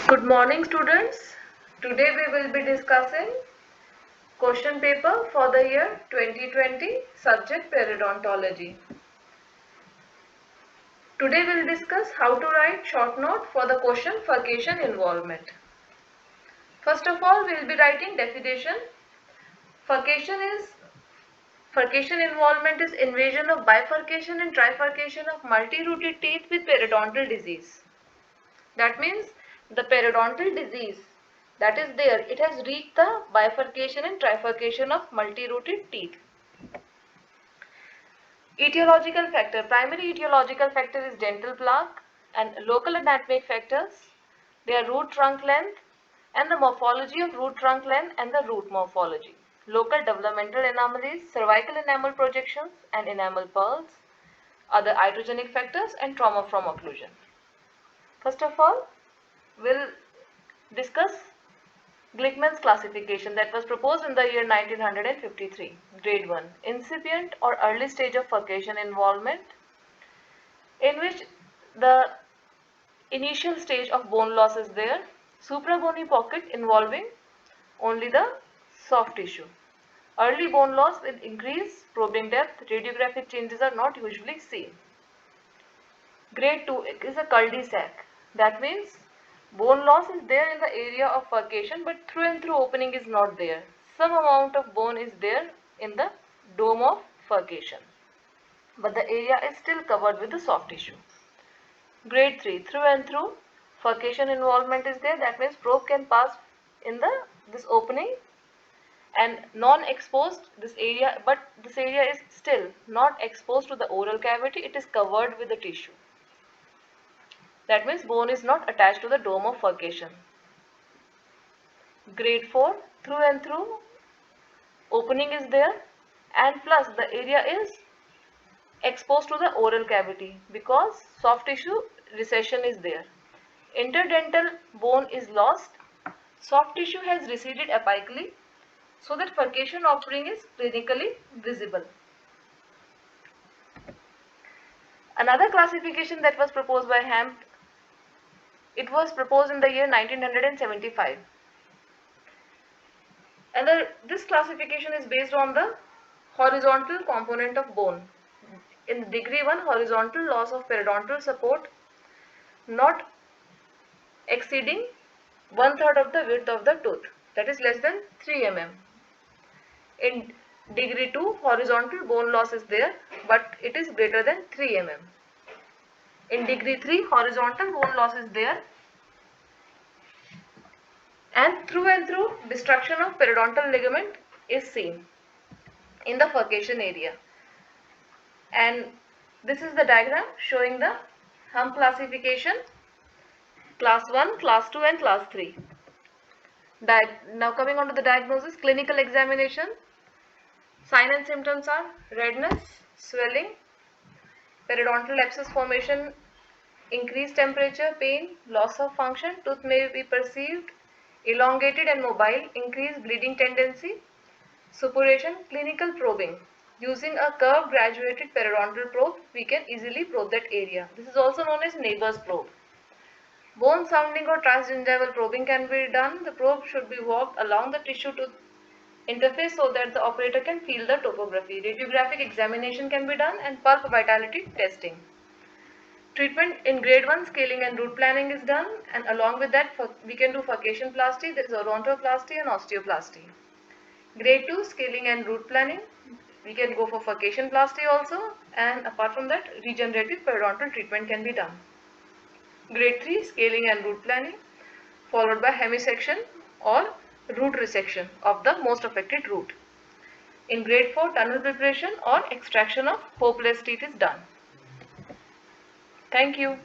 Good morning, students. Today we will be discussing question paper for the year 2020, subject periodontology. Today we will discuss how to write short note for the question furcation involvement. First of all, we will be writing definition. Furcation involvement is invasion of bifurcation and trifurcation of multi-rooted teeth with periodontal disease. That means the periodontal disease that is there, it has reached the bifurcation and trifurcation of multi-rooted teeth. Etiological factor. Primary etiological factor is dental plaque, and local anatomic factors, they are root trunk length and the morphology of root trunk length and the root morphology. Local developmental anomalies, cervical enamel projections and enamel pearls, other iatrogenic factors and trauma from occlusion. First of all, we'll discuss Glickman's classification that was proposed in the year 1953. Grade 1. Incipient or early stage of furcation involvement, in which the initial stage of bone loss is there. Suprabony pocket involving only the soft tissue. Early bone loss with increased probing depth, radiographic changes are not usually seen. Grade 2 is a cul-de-sac. That means bone loss is there in the area of furcation, but through and through opening is not there. Some amount of bone is there in the dome of furcation, but the area is still covered with the soft tissue. Grade 3, through and through furcation involvement is there. That means probe can pass in this opening and non-exposed this area, but this area is still not exposed to the oral cavity. It is covered with the tissue. That means bone is not attached to the dome of furcation. Grade 4, through and through opening is there, and plus the area is exposed to the oral cavity because soft tissue recession is there. Interdental bone is lost. Soft tissue has receded apically so that furcation opening is clinically visible. Another classification that was proposed by Hamp, it was proposed in the year 1975. And this classification is based on the horizontal component of bone. In degree 1, horizontal loss of periodontal support not exceeding 1/3 of the width of the tooth, that is less than 3 mm. In degree 2, horizontal bone loss is there, but it is greater than 3 mm. In degree 3, horizontal bone loss is there, and through destruction of periodontal ligament is seen in the furcation area. And this is the diagram showing the Hump classification, class 1, class 2 and class 3. Now coming on to the diagnosis, clinical examination. Sign and symptoms are redness, swelling, periodontal abscess formation, increased temperature, pain, loss of function, tooth may be perceived elongated and mobile, increased bleeding tendency, suppuration, clinical probing. Using a curved graduated periodontal probe, we can easily probe that area. This is also known as neighbor's probe. Bone sounding or transgingival probing can be done. The probe should be walked along the tissue to interface so that the operator can feel the topography. Radiographic examination can be done and pulp vitality testing. Treatment in grade 1, scaling and root planning is done, and along with that we can do furcation plasty, there is odontoplasty and osteoplasty. Grade 2, scaling and root planning, we can go for furcation plasty also, and apart from that regenerative periodontal treatment can be done. Grade 3, scaling and root planning, followed by hemisection or root resection of the most affected root. In grade 4, tunnel preparation or extraction of hopeless teeth is done. Thank you.